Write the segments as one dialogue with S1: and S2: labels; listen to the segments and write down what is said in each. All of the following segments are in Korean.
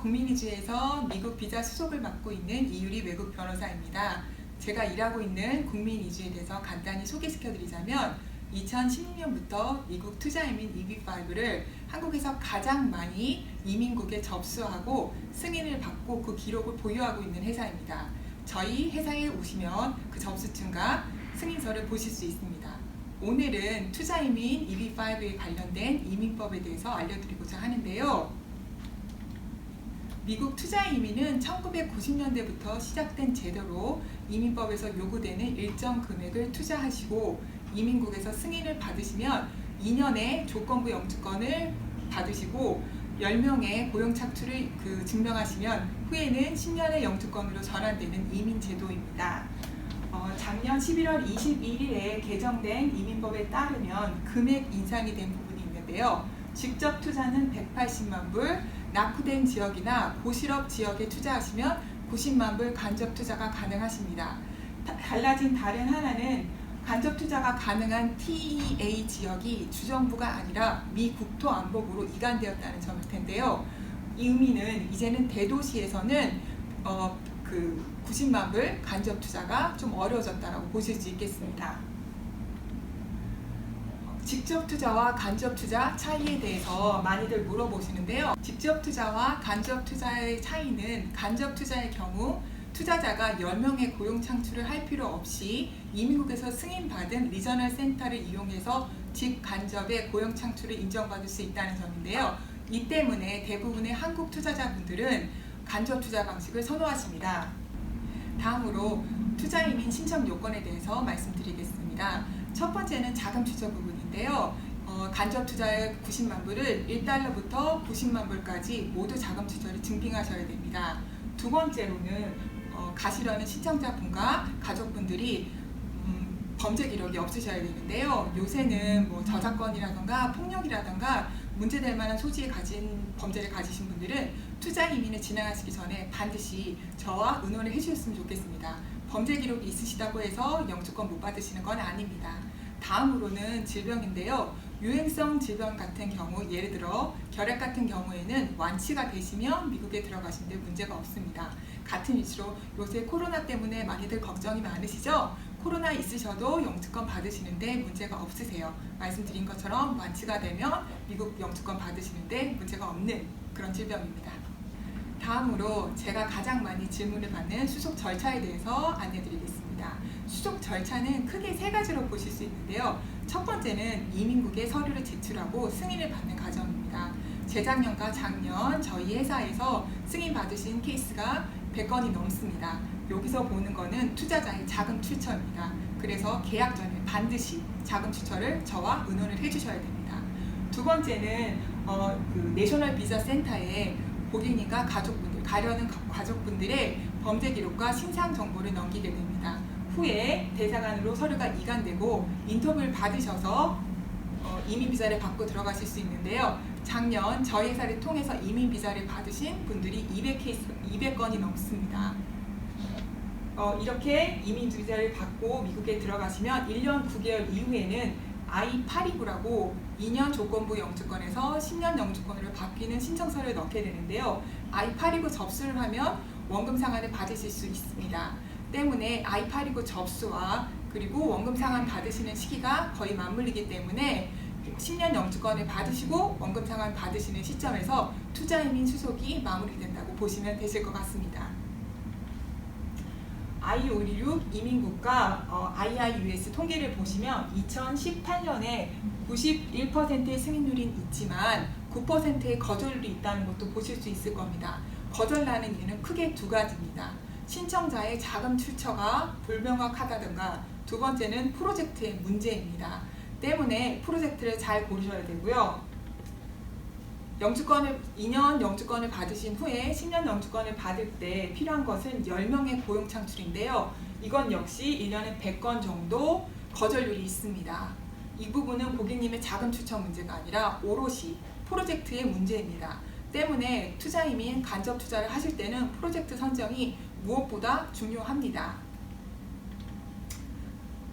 S1: 국민이주에서 미국 비자 수속을 맡고 있는 이유리 외국 변호사입니다. 제가 일하고 있는 국민이주에 대해서 간단히 소개시켜드리자면 2016년부터 미국 투자이민 EB5를 한국에서 가장 많이 이민국에 접수하고 승인을 받고 그 기록을 보유하고 있는 회사입니다. 저희 회사에 오시면 그 접수증과 승인서를 보실 수 있습니다. 오늘은 투자이민 EB5에 관련된 이민법에 대해서 알려드리고자 하는데요. 미국 투자이민은 1990년대부터 시작된 제도로 이민법에서 요구되는 일정 금액을 투자하시고 이민국에서 승인을 받으시면 2년의 조건부 영주권을 받으시고 10명의 고용 착취를 증명하시면 후에는 10년의 영주권으로 전환되는 이민 제도입니다. 작년 11월 21일에 개정된 이민법에 따르면 금액 인상이 된 부분이 있는데요. 직접 투자는 180만 불, 낙후된 지역이나 고실업 지역에 투자하시면 90만 불 간접 투자가 가능하십니다. 달라진 다른 하나는 간접 투자가 가능한 TEA 지역이 주정부가 아니라 미 국토안보부로 이관되었다는 점일 텐데요. 이 의미는 이제는 대도시에서는 90만 불 간접 투자가 좀 어려워졌다고 보실 수 있겠습니다. 직접 투자와 간접 투자 차이에 대해서 많이들 물어보시는데요. 직접 투자와 간접 투자의 차이는 간접 투자의 경우 투자자가 10명의 고용 창출을 할 필요 없이 이민국에서 승인받은 리저널 센터를 이용해서 직간접의 고용 창출을 인정받을 수 있다는 점인데요. 이 때문에 대부분의 한국 투자자분들은 간접 투자 방식을 선호하십니다. 다음으로 투자이민 신청 요건에 대해서 말씀드리겠습니다. 첫 번째는 자금 추적 부분인데요. 간접 투자의 90만 불을 1달러부터 90만 불까지 모두 자금 추적을 증빙하셔야 됩니다. 두 번째로는 가시려는 신청자분과 가족분들이 범죄 기록이 없으셔야 되는데요. 요새는 저작권이라던가 폭력이라던가 문제될 만한 소지에 가진 범죄를 가지신 분들은 투자 이민을 진행하시기 전에 반드시 저와 의논을 해주셨으면 좋겠습니다. 범죄 기록이 있으시다고 해서 영주권 못 받으시는 건 아닙니다. 다음으로는 질병인데요. 유행성 질병 같은 경우, 예를 들어 결핵 같은 경우에는 완치가 되시면 미국에 들어가시는데 문제가 없습니다. 같은 이슈로 요새 코로나 때문에 많이들 걱정이 많으시죠? 코로나 있으셔도 영주권 받으시는데 문제가 없으세요. 말씀드린 것처럼 완치가 되면 미국 영주권 받으시는데 문제가 없는 그런 질병입니다. 다음으로 제가 가장 많이 질문을 받는 수속 절차에 대해서 안내드리겠습니다. 수속 절차는 크게 세 가지로 보실 수 있는데요. 첫 번째는 이민국에 서류를 제출하고 승인을 받는 과정입니다. 재작년과 작년 저희 회사에서 승인 받으신 케이스가 100건이 넘습니다. 여기서 보는 거는 투자자의 자금 출처입니다. 그래서 계약 전에 반드시 자금 출처를 저와 의논을 해주셔야 됩니다. 두 번째는 내셔널 비자 센터에 고객님과 가족분들, 가려는 가족분들의 범죄 기록과 신상 정보를 넘기게 됩니다. 후에 대사관으로 서류가 이관되고 인터뷰를 받으셔서 이민 비자를 받고 들어가실 수 있는데요. 작년 저희 회사를 통해서 이민 비자를 받으신 분들이 200건이 넘습니다. 이렇게 이민 비자를 받고 미국에 들어가시면 1년 9개월 이후에는 I-829라고 2년 조건부 영주권에서 10년 영주권으로 바뀌는 신청서를 넣게 되는데요. I-829 접수를 하면 원금 상환을 받으실 수 있습니다. 때문에 I-829 접수와 그리고 원금 상환 받으시는 시기가 거의 맞물리기 때문에 10년 영주권을 받으시고 원금 상환 받으시는 시점에서 투자이민 수속이 마무리된다고 보시면 되실 것 같습니다. I-516 이민국가 IIUS 통계를 보시면 2018년에 91%의 승인률이 있지만 9%의 거절률이 있다는 것도 보실 수 있을 겁니다. 거절나는 이유는 크게 두 가지입니다. 신청자의 자금 출처가 불명확하다든가 두 번째는 프로젝트의 문제입니다. 때문에 프로젝트를 잘 고르셔야 되고요. 2년 영주권을 받으신 후에 10년 영주권을 받을 때 필요한 것은 10명의 고용 창출인데요. 이건 역시 1년에 100건 정도 거절률이 있습니다. 이 부분은 고객님의 자금 출처 문제가 아니라 오롯이 프로젝트의 문제입니다. 때문에 투자이민 간접 투자를 하실 때는 프로젝트 선정이 무엇보다 중요합니다.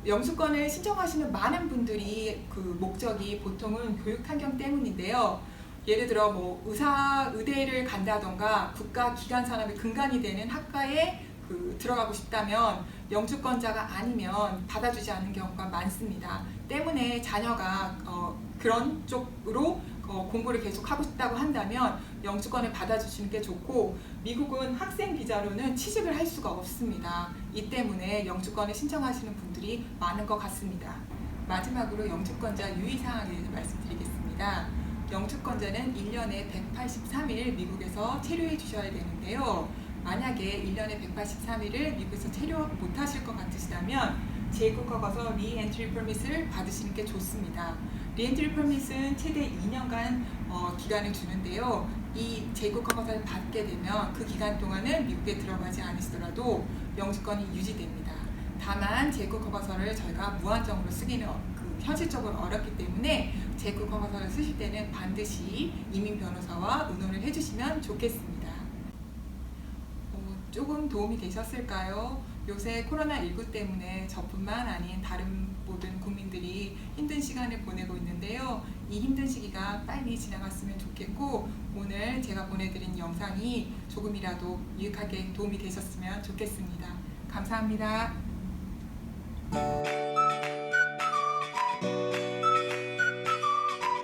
S1: 영주권을 신청하시는 많은 분들이 그 목적이 보통은 교육 환경 때문인데요. 예를 들어 뭐 의대를 간다던가 국가 기관 산업의 근간이 되는 학과에 들어가고 싶다면 영주권자가 아니면 받아주지 않는 경우가 많습니다. 때문에 자녀가 그런 쪽으로 공부를 계속 하고 싶다고 한다면 영주권을 받아주시는 게 좋고, 미국은 학생 비자로는 취직을 할 수가 없습니다. 이 때문에 영주권을 신청하시는 분들이 많은 것 같습니다. 마지막으로 영주권자 유의사항에 대해서 말씀드리겠습니다. 영주권자는 1년에 183일 미국에서 체류해 주셔야 되는데요. 만약에 1년에 183일을 미국에서 체류 못하실 것 같으시다면 재입국허가서 리엔트리 퍼밋을 받으시는 게 좋습니다. 리엔트리 퍼밋은 최대 2년간 기간을 주는데요. 이 재입국허가서를 받게 되면 그 기간 동안은 미국에 들어가지 않으시더라도 영주권이 유지됩니다. 다만 재입국허가서를 저희가 무한정으로 쓰기는 현실적으로 어렵기 때문에 재입국허가서를 쓰실 때는 반드시 이민 변호사와 의논을 해주시면 좋겠습니다. 조금 도움이 되셨을까요? 요새 코로나19 때문에 저뿐만 아닌 다른 모든 국민들이 힘든 시간을 보내고 있는데요. 이 힘든 시기가 빨리 지나갔으면 좋겠고, 오늘 제가 보내드린 영상이 조금이라도 유익하게 도움이 되셨으면 좋겠습니다. 감사합니다.